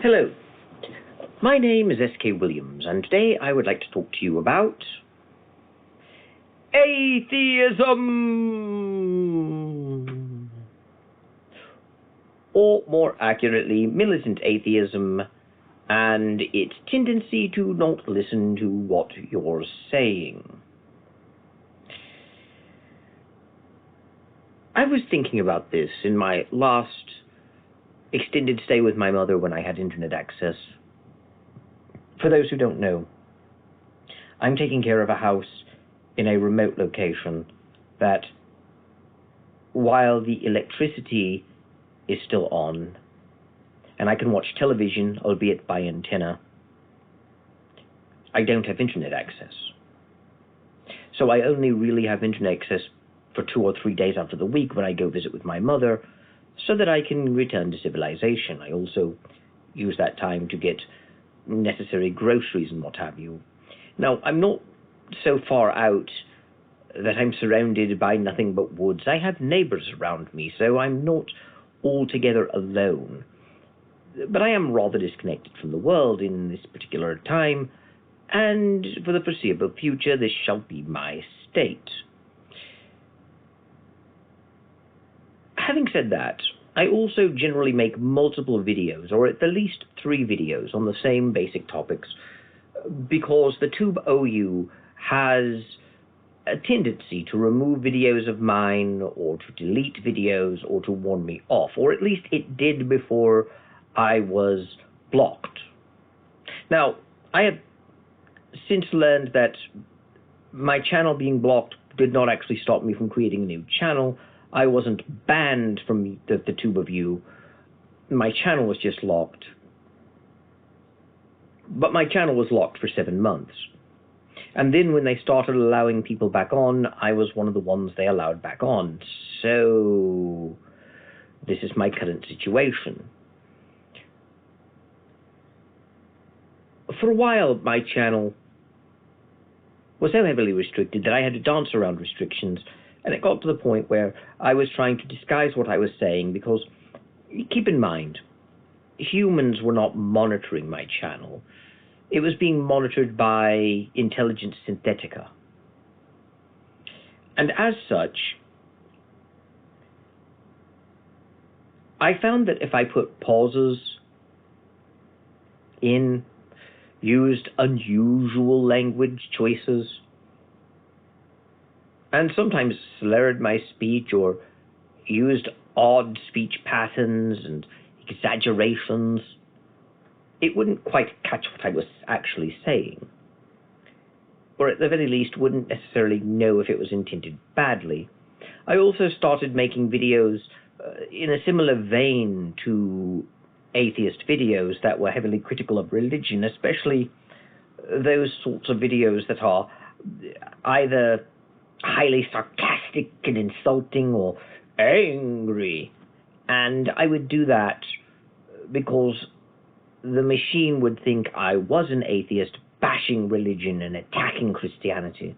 Hello, my name is S.K. Williams, and today I would like to talk to you about atheism, or more accurately, militant atheism, and its tendency to not listen to what you're saying. I was thinking about this in my last extended stay with my mother when I had internet access. For those who don't know, I'm taking care of a house in a remote location that, while the electricity is still on, and I can watch television, albeit by antenna, I don't have internet access. So I only really have internet access for 2 or 3 days out of the week when I go visit with my mother, so that I can return to civilization. I also use that time to get necessary groceries and what have you. Now, I'm not so far out that I'm surrounded by nothing but woods. I have neighbors around me, so I'm not altogether alone. But I am rather disconnected from the world in this particular time, and for the foreseeable future, this shall be my state. Having said that, I also generally make multiple videos, or at the least 3 videos, on the same basic topics, because the Tube OU has a tendency to remove videos of mine, or to delete videos, or to warn me off, or at least it did before I was blocked. Now, I have since learned that my channel being blocked did not actually stop me from creating a new channel. I wasn't banned from the Tube of You. My channel was just locked. But my channel was locked for 7 months. And then when they started allowing people back on, I was one of the ones they allowed back on. So this is my current situation. For a while, my channel was so heavily restricted that I had to dance around restrictions. And it got to the point where I was trying to disguise what I was saying, because, keep in mind, humans were not monitoring my channel. It was being monitored by Intelligence Synthetica. And as such, I found that if I put pauses in, used unusual language choices, and sometimes slurred my speech or used odd speech patterns and exaggerations, it wouldn't quite catch what I was actually saying, or at the very least wouldn't necessarily know if it was intended badly. I also started making videos in a similar vein to atheist videos that were heavily critical of religion, especially those sorts of videos that are either highly sarcastic and insulting or angry. And I would do that because the machine would think I was an atheist bashing religion and attacking Christianity.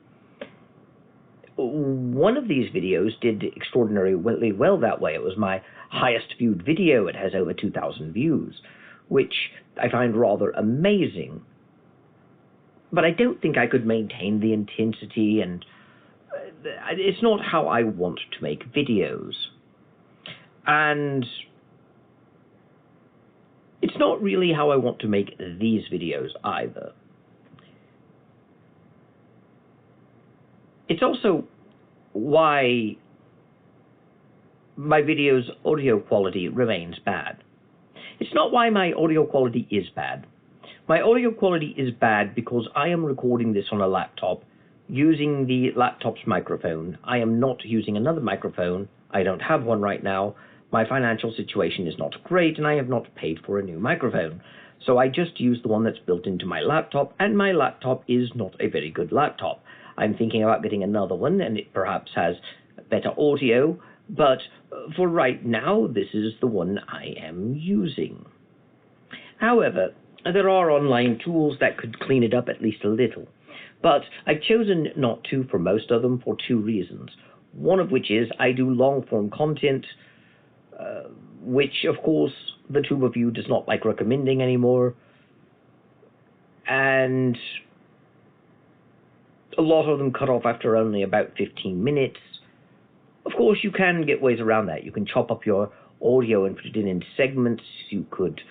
One of these videos did extraordinarily well that way. It was my highest viewed video. It has over 2,000 views, which I find rather amazing. But I don't think I could maintain the intensity, and it's not how I want to make videos. And it's not really how I want to make these videos either. It's also why my video's audio quality remains bad. It's not why my audio quality is bad. My audio quality is bad because I am recording this on a laptop using the laptop's microphone. I am not using another microphone. I don't have one right now. My financial situation is not great, and I have not paid for a new microphone. So I just use the one that's built into my laptop, and my laptop is not a very good laptop. I'm thinking about getting another one, and it perhaps has better audio, but for right now, this is the one I am using. However, there are online tools that could clean it up at least a little. But I've chosen not to for most of them for 2 reasons. One of which is I do long-form content, which, of course, the tube of you does not like recommending anymore. And a lot of them cut off after only about 15 minutes. Of course, you can get ways around that. You can chop up your audio and put it in segments. You could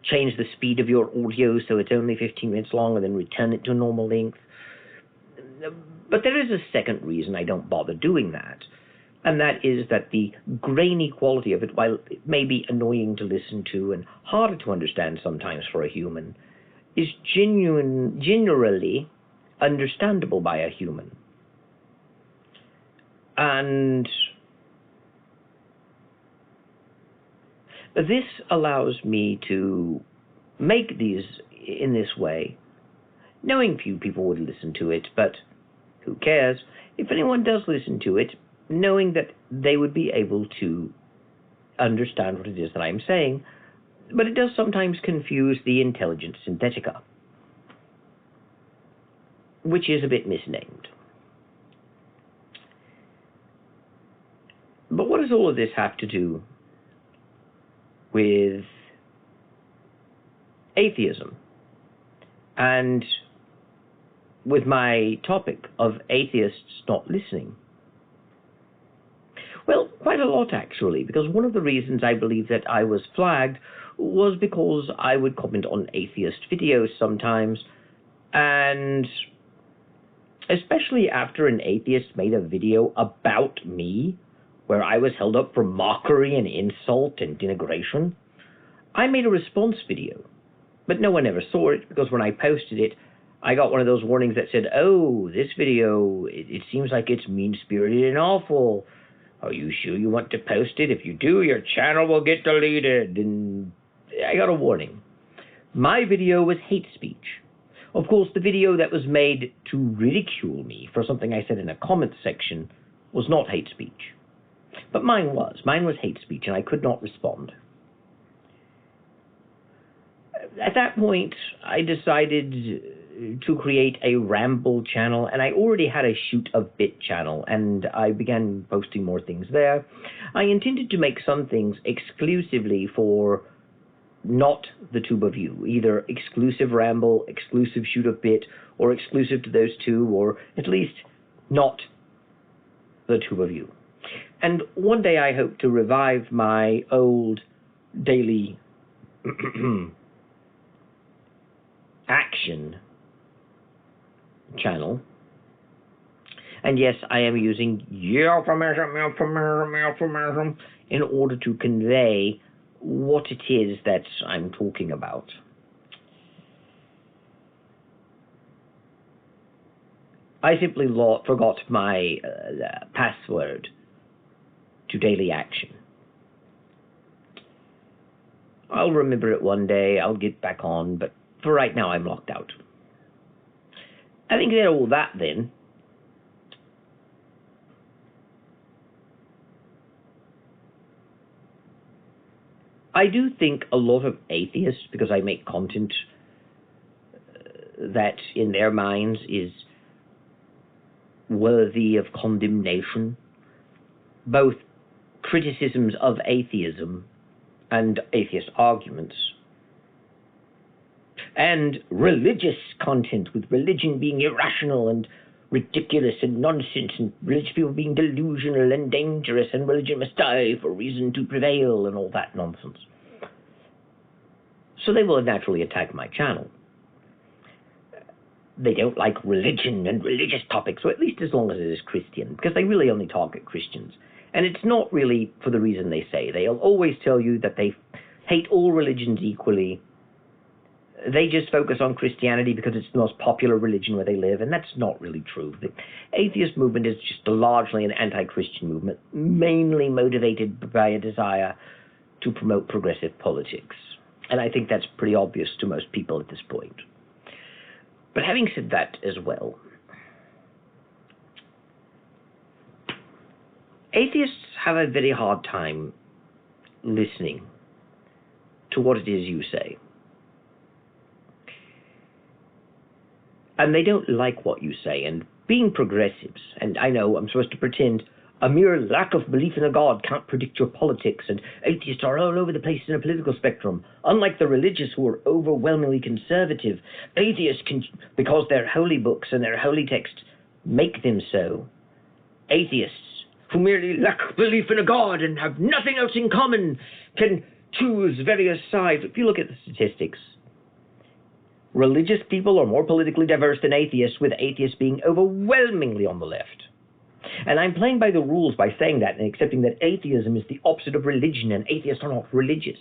change the speed of your audio so it's only 15 minutes long and then return it to normal length. But there is a second reason I don't bother doing that, and that is that the grainy quality of it, while it may be annoying to listen to and harder to understand sometimes for a human, is generally understandable by a human. And this allows me to make these in this way, knowing few people would listen to it, but who cares? If anyone does listen to it, knowing that they would be able to understand what it is that I'm saying, but it does sometimes confuse the intelligent synthetica, which is a bit misnamed. But what does all of this have to do with atheism and with my topic of atheists not listening? Well, quite a lot, actually, because one of the reasons I believe that I was flagged was because I would comment on atheist videos sometimes, and especially after an atheist made a video about me, where I was held up for mockery and insult and denigration, I made a response video. But no one ever saw it, because when I posted it, I got one of those warnings that said, "Oh, this video, it seems like it's mean-spirited and awful. Are you sure you want to post it? If you do, your channel will get deleted." And I got a warning. My video was hate speech. Of course, the video that was made to ridicule me for something I said in a comment section was not hate speech. But mine was. Mine was hate speech, and I could not respond. At that point, I decided to create a ramble channel, and I already had a shoot a bit channel, and I began posting more things there. I intended to make some things exclusively for not the tube of you, either exclusive ramble, exclusive shoot a bit, or exclusive to those two, or at least not the tube of you. And one day I hope to revive my old daily action channel. And yes, I am using euphemism in order to convey what it is that I'm talking about. I simply forgot my password to daily action. I'll remember it one day, I'll get back on, but for right now I'm locked out. Having said all that then, I do think a lot of atheists, because I make content that in their minds is worthy of condemnation, both criticisms of atheism and atheist arguments, and religious content, with religion being irrational and ridiculous and nonsense, and religious people being delusional and dangerous, and religion must die for reason to prevail, and all that nonsense. So they will naturally attack my channel. They don't like religion and religious topics, or at least as long as it is Christian, because they really only target Christians. And it's not really for the reason they say. They'll always tell you that they hate all religions equally. They just focus on Christianity because it's the most popular religion where they live, and that's not really true. The atheist movement is just largely an anti-Christian movement, mainly motivated by a desire to promote progressive politics. And I think that's pretty obvious to most people at this point. But having said that as well, atheists have a very hard time listening to what it is you say. And they don't like what you say. And being progressives, and I know I'm supposed to pretend a mere lack of belief in a God can't predict your politics, and atheists are all over the place in a political spectrum. Unlike the religious who are overwhelmingly conservative, atheists can, because their holy books and their holy texts make them so. Atheists, who merely lack belief in a God and have nothing else in common, can choose various sides. If you look at the statistics, religious people are more politically diverse than atheists, with atheists being overwhelmingly on the left. And I'm playing by the rules by saying that and accepting that atheism is the opposite of religion and atheists are not religious.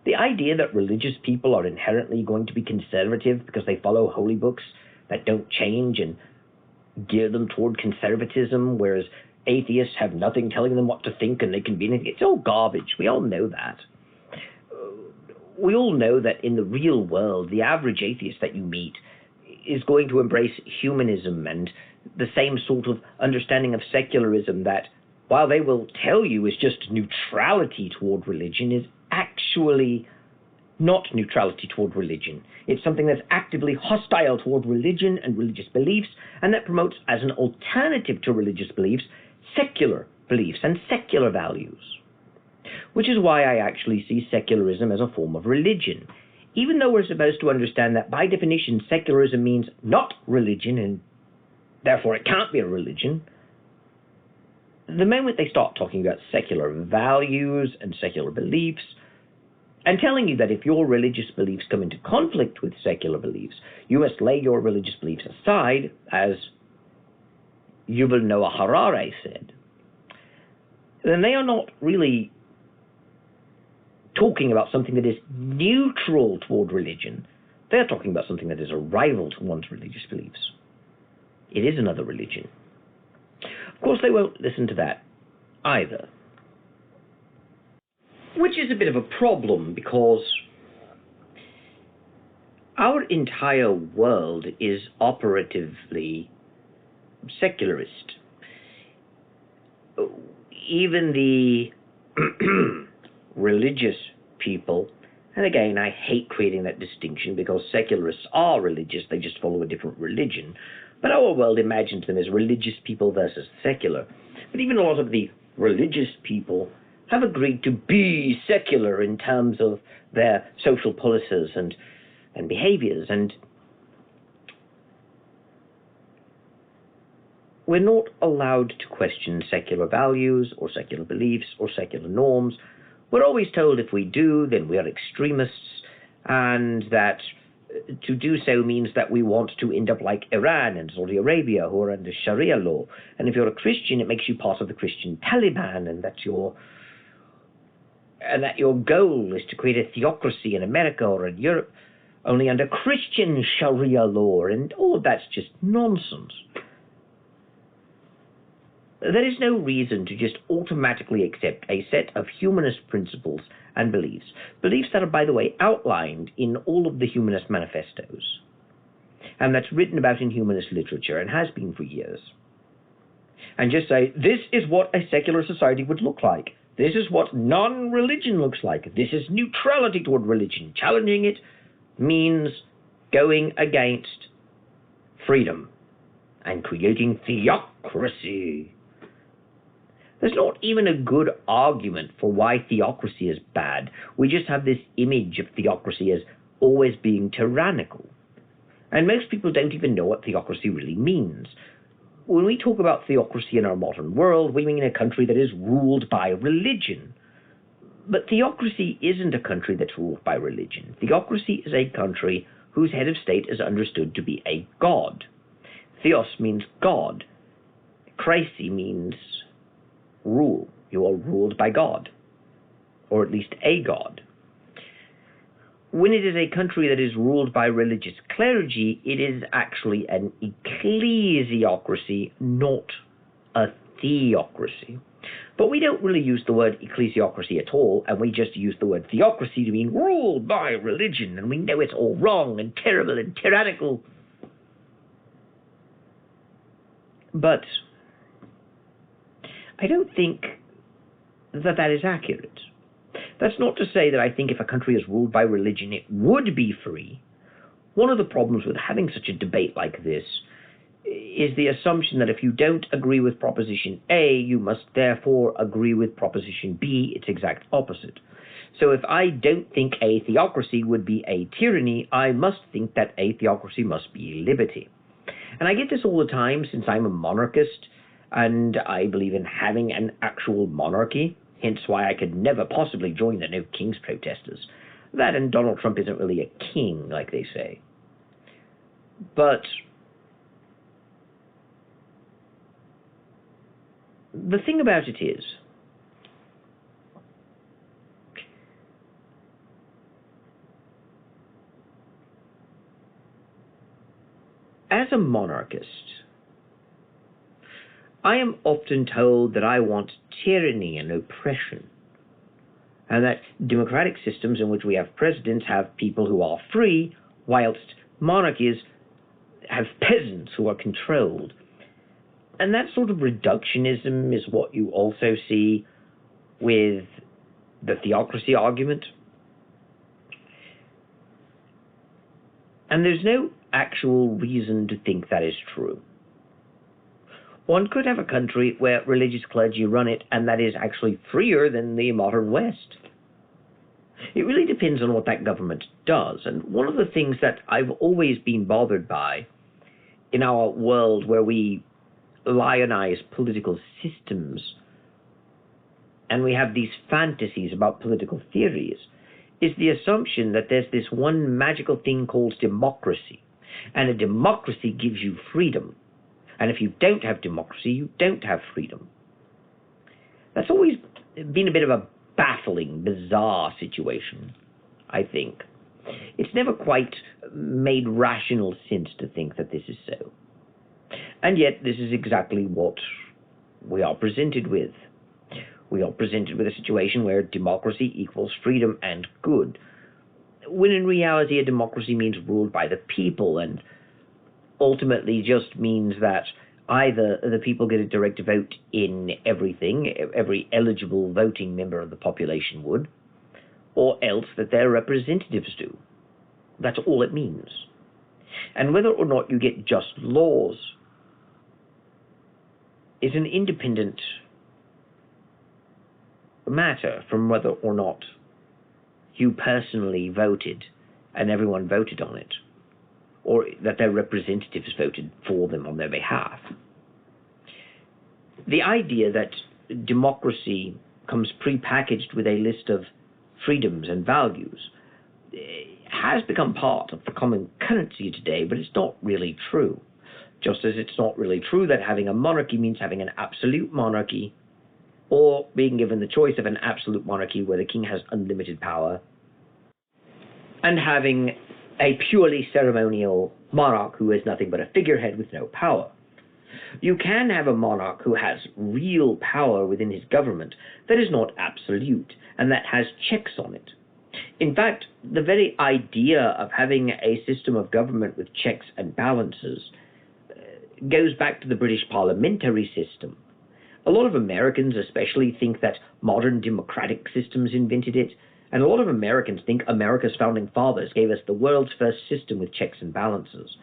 The idea that religious people are inherently going to be conservative because they follow holy books that don't change and gear them toward conservatism, whereas atheists have nothing telling them what to think and they can be anything, it's all garbage. We all know that. We all know that in the real world, the average atheist that you meet is going to embrace humanism and the same sort of understanding of secularism that, while they will tell you is just neutrality toward religion, is actually not neutrality toward religion. It's something that's actively hostile toward religion and religious beliefs, and that promotes as an alternative to religious beliefs, secular beliefs and secular values. Which is why I actually see secularism as a form of religion. Even though we're supposed to understand that by definition secularism means not religion and therefore it can't be a religion, the moment they start talking about secular values and secular beliefs and telling you that if your religious beliefs come into conflict with secular beliefs, you must lay your religious beliefs aside, as Yuval Noah Harari said, then they are not really talking about something that is neutral toward religion. They're talking about something that is a rival to one's religious beliefs. It is another religion. Of course, they won't listen to that either. Which is a bit of a problem because our entire world is operatively secularist. Even the religious people, and again, I hate creating that distinction because secularists are religious, they just follow a different religion. But our world imagines them as religious people versus secular. But even a lot of the religious people have agreed to be secular in terms of their social policies and behaviors. And we're not allowed to question secular values or secular beliefs or secular norms. We're always told if we do, then we are extremists, and that to do so means that we want to end up like Iran and Saudi Arabia, who are under Sharia law. And if you're a Christian, it makes you part of the Christian Taliban, and that your goal is to create a theocracy in America or in Europe only under Christian Sharia law, and all of that's just nonsense. There is no reason to just automatically accept a set of humanist principles and beliefs that are, by the way, outlined in all of the humanist manifestos, and that's written about in humanist literature and has been for years, and just say, this is what a secular society would look like. This is what non-religion looks like. This is neutrality toward religion. Challenging it means going against freedom and creating theocracy. There's not even a good argument for why theocracy is bad. We just have this image of theocracy as always being tyrannical. And most people don't even know what theocracy really means. When we talk about theocracy in our modern world, we mean a country that is ruled by religion. But theocracy isn't a country that's ruled by religion. Theocracy is a country whose head of state is understood to be a god. Theos means God. Kraisi means rule. You are ruled by God, or at least a god. When it is a country that is ruled by religious clergy, it is actually an ecclesiocracy, not a theocracy. But we don't really use the word ecclesiocracy at all, and we just use the word theocracy to mean ruled by religion, and we know it's all wrong and terrible and tyrannical. But I don't think that is accurate. That's not to say that I think if a country is ruled by religion, it would be free. One of the problems with having such a debate like this is the assumption that if you don't agree with Proposition A, you must therefore agree with Proposition B, its exact opposite. So if I don't think a theocracy would be a tyranny, I must think that a theocracy must be liberty. And I get this all the time since I'm a monarchist, and I believe in having an actual monarchy, hence why I could never possibly join the No Kings protesters. That and Donald Trump isn't really a king, like they say. But the thing about it is, as a monarchist, I am often told that I want tyranny and oppression, and that democratic systems in which we have presidents have people who are free, whilst monarchies have peasants who are controlled. And that sort of reductionism is what you also see with the theocracy argument. And there's no actual reason to think that is true. One could have a country where religious clergy run it, and that is actually freer than the modern West. It really depends on what that government does. And one of the things that I've always been bothered by in our world where we lionize political systems and we have these fantasies about political theories is the assumption that there's this one magical thing called democracy. And a democracy gives you freedom. And if you don't have democracy, you don't have freedom. That's always been a bit of a baffling, bizarre situation, I think. It's never quite made rational sense to think that this is so. And yet, this is exactly what we are presented with. We are presented with a situation where democracy equals freedom and good, when in reality a democracy means ruled by the people, and ultimately just means that either the people get a direct vote in everything, every eligible voting member of the population would, or else that their representatives do. That's all it means. And whether or not you get just laws is an independent matter from whether or not you personally voted and everyone voted on it, or that their representatives voted for them on their behalf. The idea that democracy comes pre-packaged with a list of freedoms and values has become part of the common currency today, but it's not really true. Just as it's not really true that having a monarchy means having an absolute monarchy, or being given the choice of an absolute monarchy where the king has unlimited power, and having a purely ceremonial monarch who is nothing but a figurehead with no power. You can have a monarch who has real power within his government that is not absolute, and that has checks on it. In fact, the very idea of having a system of government with checks and balances goes back to the British parliamentary system. A lot of Americans especially think that modern democratic systems invented it, and a lot of Americans think America's founding fathers gave us the world's first system with checks and balances.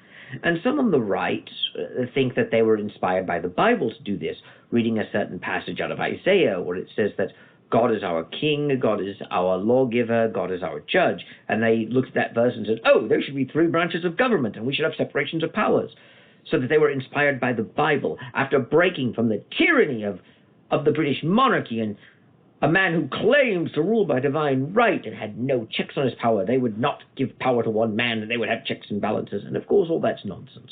And some on the right think that they were inspired by the Bible to do this, reading a certain passage out of Isaiah where it says that God is our king, God is our lawgiver, God is our judge. And they looked at that verse and said, oh, there should be 3 branches of government and we should have separations of powers. So that they were inspired by the Bible after breaking from the tyranny of the British monarchy and a man who claims to rule by divine right and had no checks on his power. They would not give power to one man, and they would have checks and balances. And of course, all that's nonsense.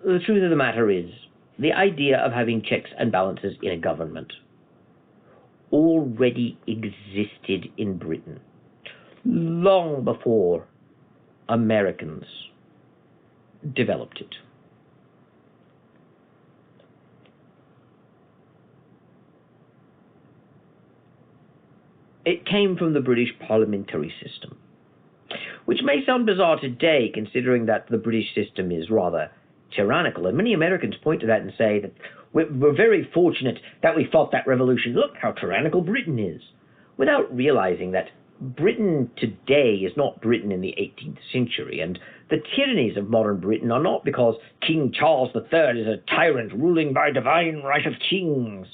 The truth of the matter is, the idea of having checks and balances in a government already existed in Britain long before Americans developed it. It came from the British parliamentary system, which may sound bizarre today considering that the British system is rather tyrannical, and many Americans point to that and say that we're very fortunate that we fought that revolution. Look how tyrannical Britain is, without realizing that Britain today is not Britain in the 18th century, and the tyrannies of modern Britain are not because King Charles III is a tyrant ruling by divine right of kings.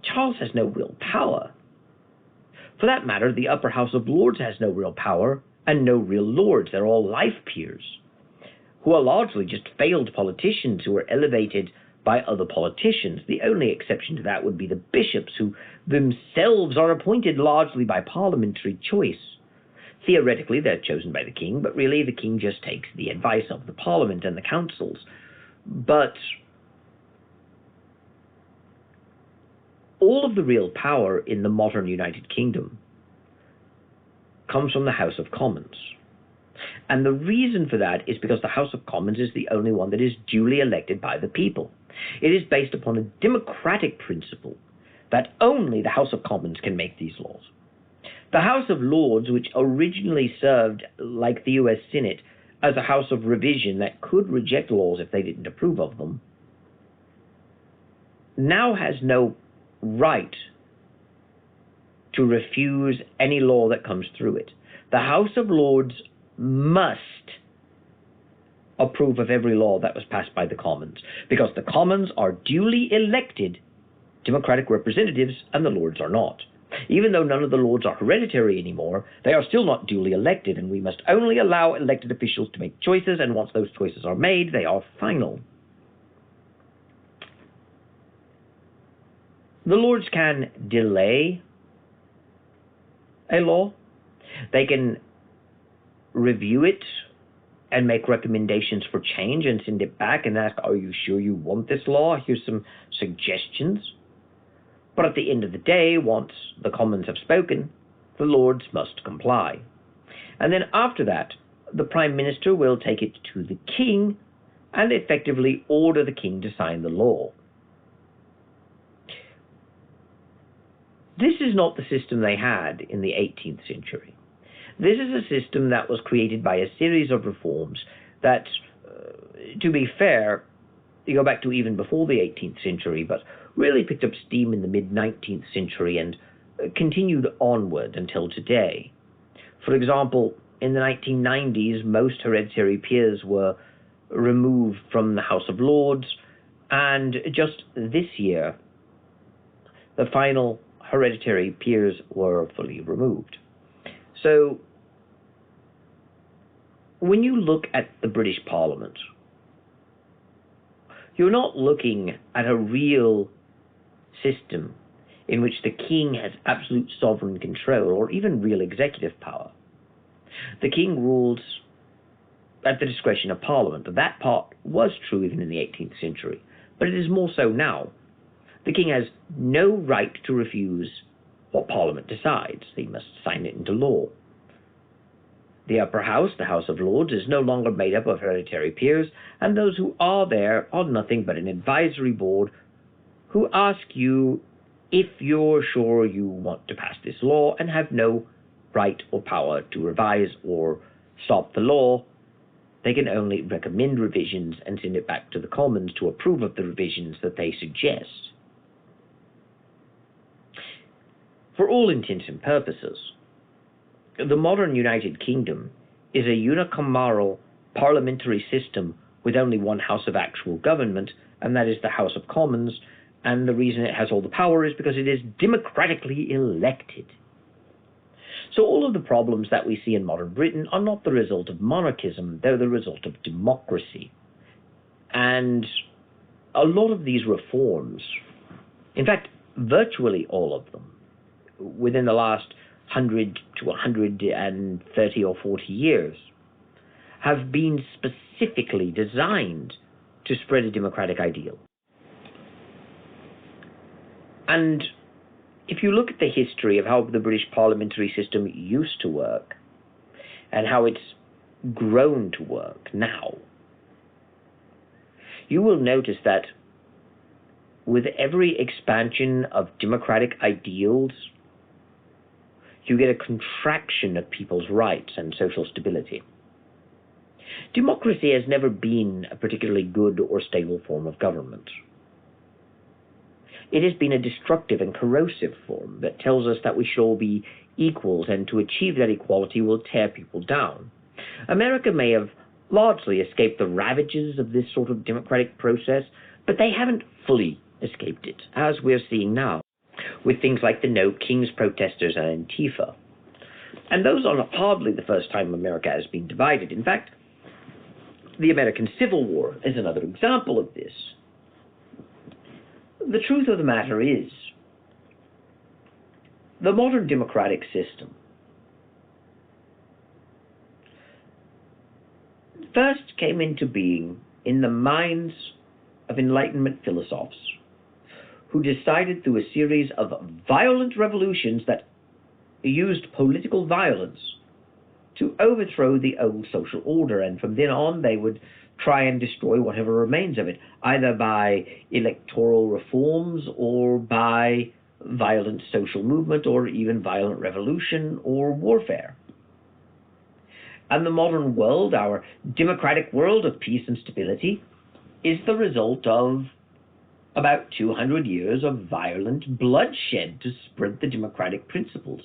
Charles has no real power. For that matter, the upper House of Lords has no real power and no real lords. They're all life peers, who are largely just failed politicians who were elevated by other politicians. The only exception to that would be the bishops, who themselves are appointed largely by parliamentary choice. Theoretically, they're chosen by the king, but really the king just takes the advice of the parliament and the councils. But all of the real power in the modern United Kingdom comes from the House of Commons. And the reason for that is because the House of Commons is the only one that is duly elected by the people. It is based upon a democratic principle that only the House of Commons can make these laws. The House of Lords, which originally served, like the US Senate, as a house of revision that could reject laws if they didn't approve of them, now has no right to refuse any law that comes through it. The House of Lords must approve of every law that was passed by the Commons, because the Commons are duly elected democratic representatives and the Lords are not. Even though none of the Lords are hereditary anymore, they are still not duly elected, and we must only allow elected officials to make choices, and once those choices are made, they are final. The Lords can delay a law. They can review it and make recommendations for change and send it back and ask, are you sure you want this law? Here's some suggestions. But at the end of the day, once the Commons have spoken, the Lords must comply. And then after that, the Prime Minister will take it to the King and effectively order the King to sign the law. This is not the system they had in the 18th century. This is a system that was created by a series of reforms that, to be fair, you go back to even before the 18th century, but really picked up steam in the mid-19th century and continued onward until today. For example, in the 1990s, most hereditary peers were removed from the House of Lords, and just this year, the final hereditary peers were fully removed. So, when you look at the British Parliament, you're not looking at a real system in which the king has absolute sovereign control or even real executive power. The king rules at the discretion of Parliament. That part was true even in the 18th century, but it is more so now. The king has no right to refuse what Parliament decides. They must sign it into law. The upper house, the House of Lords, is no longer made up of hereditary peers, and those who are there are nothing but an advisory board who ask you if you're sure you want to pass this law and have no right or power to revise or stop the law. They can only recommend revisions and send it back to the Commons to approve of the revisions that they suggest. For all intents and purposes, the modern United Kingdom is a unicameral parliamentary system with only one house of actual government, and that is the House of Commons, and the reason it has all the power is because it is democratically elected. So all of the problems that we see in modern Britain are not the result of monarchism, they're the result of democracy. And a lot of these reforms, in fact, virtually all of them, within the last 100 to 130 or 40 years, have been specifically designed to spread a democratic ideal. And if you look at the history of how the British parliamentary system used to work and how it's grown to work now, you will notice that with every expansion of democratic ideals, you get a contraction of people's rights and social stability. Democracy has never been a particularly good or stable form of government. It has been a destructive and corrosive form that tells us that we should all be equals, and to achieve that equality will tear people down. America may have largely escaped the ravages of this sort of democratic process, but they haven't fully escaped it, as we're seeing now, with things like the No Kings protesters and Antifa. And those are hardly the first time America has been divided. In fact, the American Civil War is another example of this. The truth of the matter is, the modern democratic system first came into being in the minds of Enlightenment philosophers who decided through a series of violent revolutions that used political violence to overthrow the old social order, and from then on they would try and destroy whatever remains of it, either by electoral reforms or by violent social movement or even violent revolution or warfare. And the modern world, our democratic world of peace and stability, is the result of about 200 years of violent bloodshed to spread the democratic principles.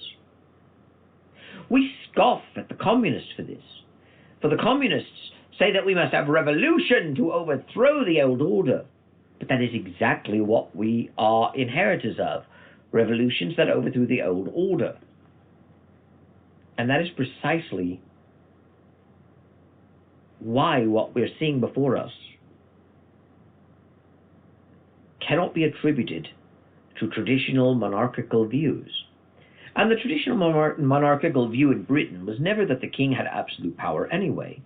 We scoff at the communists for this. For the communists say that we must have revolution to overthrow the old order. But that is exactly what we are inheritors of, revolutions that overthrew the old order. And that is precisely why what we're seeing before us cannot be attributed to traditional monarchical views. And the traditional monarchical view in Britain was never that the king had absolute power anyway.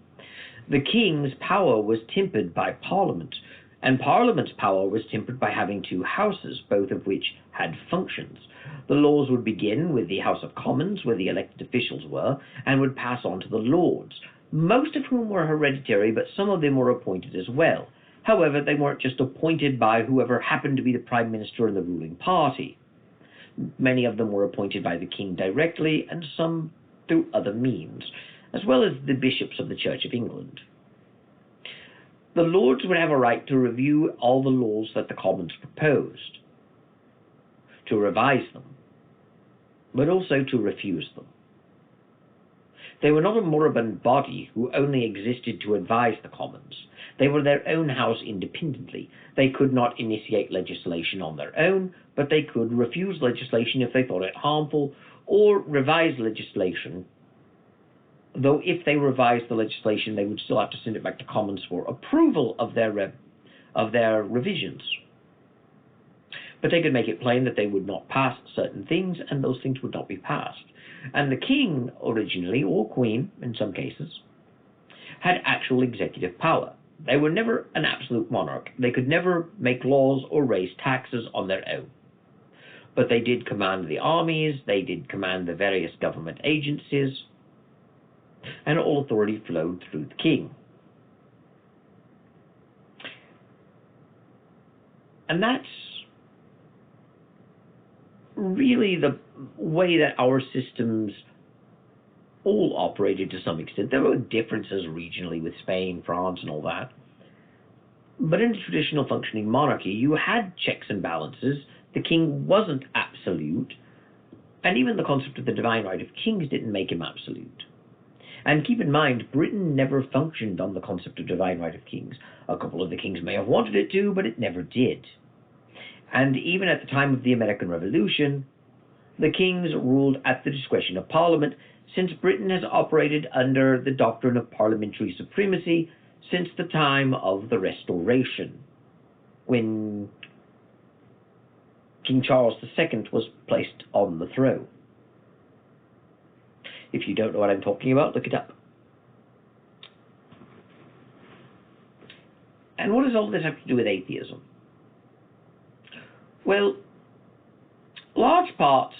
The king's power was tempered by Parliament, and Parliament's power was tempered by having two houses, both of which had functions. The laws would begin with the House of Commons, where the elected officials were, and would pass on to the Lords, most of whom were hereditary, but some of them were appointed as well. However, they weren't just appointed by whoever happened to be the Prime Minister in the ruling party. Many of them were appointed by the king directly, and some through other means, as well as the bishops of the Church of England. The Lords would have a right to review all the laws that the Commons proposed, to revise them, but also to refuse them. They were not a moribund body who only existed to advise the Commons. They were their own house independently. They could not initiate legislation on their own, but they could refuse legislation if they thought it harmful, or revise legislation, though if they revised the legislation, they would still have to send it back to Commons for approval of their revisions. But they could make it plain that they would not pass certain things, and those things would not be passed. And the king originally, or queen in some cases, had actual executive power. They were never an absolute monarch. They could never make laws or raise taxes on their own. But they did command the armies, they did command the various government agencies, and all authority flowed through the king. And that's really the way that our systems all operated to some extent. There were differences regionally with Spain, France, and all that. But in a traditional functioning monarchy, you had checks and balances. The king wasn't absolute, and even the concept of the divine right of kings didn't make him absolute. And keep in mind, Britain never functioned on the concept of divine right of kings. A couple of the kings may have wanted it to, but it never did. And even at the time of the American Revolution, the kings ruled at the discretion of Parliament, since Britain has operated under the doctrine of parliamentary supremacy since the time of the Restoration, when King Charles II was placed on the throne. If you don't know what I'm talking about, look it up. And what does all this have to do with atheism? Well, large parts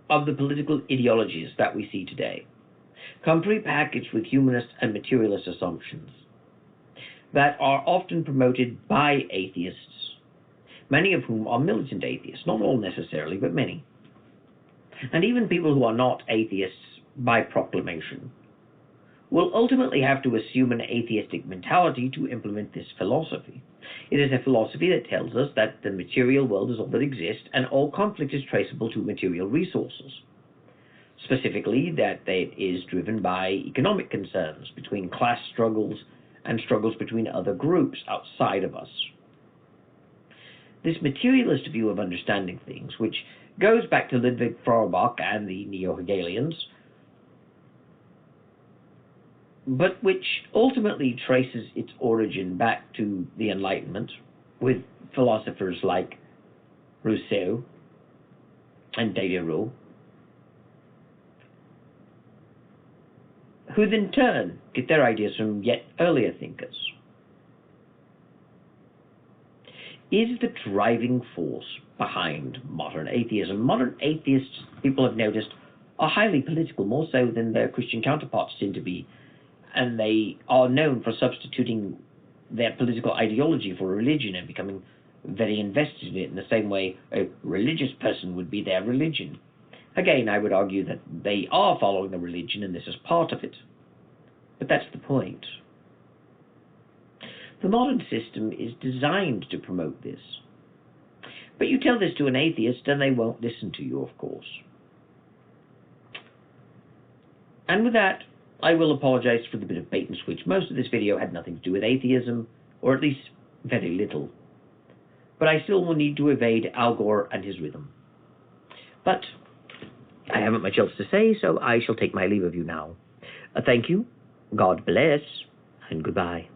of the political ideologies that we see today come prepackaged with humanist and materialist assumptions that are often promoted by atheists, many of whom are militant atheists, not all necessarily, but many. And even people who are not atheists by proclamation will ultimately have to assume an atheistic mentality to implement this philosophy. It is a philosophy that tells us that the material world is all that exists and all conflict is traceable to material resources. Specifically, that it is driven by economic concerns, between class struggles and struggles between other groups outside of us. This materialist view of understanding things, which goes back to Ludwig Feuerbach and the Neo-Hegelians, but which ultimately traces its origin back to the Enlightenment, with philosophers like Rousseau and Diderot, who in turn get their ideas from yet earlier thinkers, is the driving force behind modern atheism. Modern atheists, people have noticed, are highly political, more so than their Christian counterparts tend to be, and they are known for substituting their political ideology for religion and becoming very invested in it in the same way a religious person would be their religion. Again, I would argue that they are following the religion and this is part of it. But that's the point. The modern system is designed to promote this. But you tell this to an atheist and they won't listen to you, of course. And with that, I will apologize for the bit of bait and switch. Most of this video had nothing to do with atheism, or at least very little. But I still will need to evade Al Gore and his rhythm. But I haven't much else to say, so I shall take my leave of you now. Thank you, God bless, and goodbye.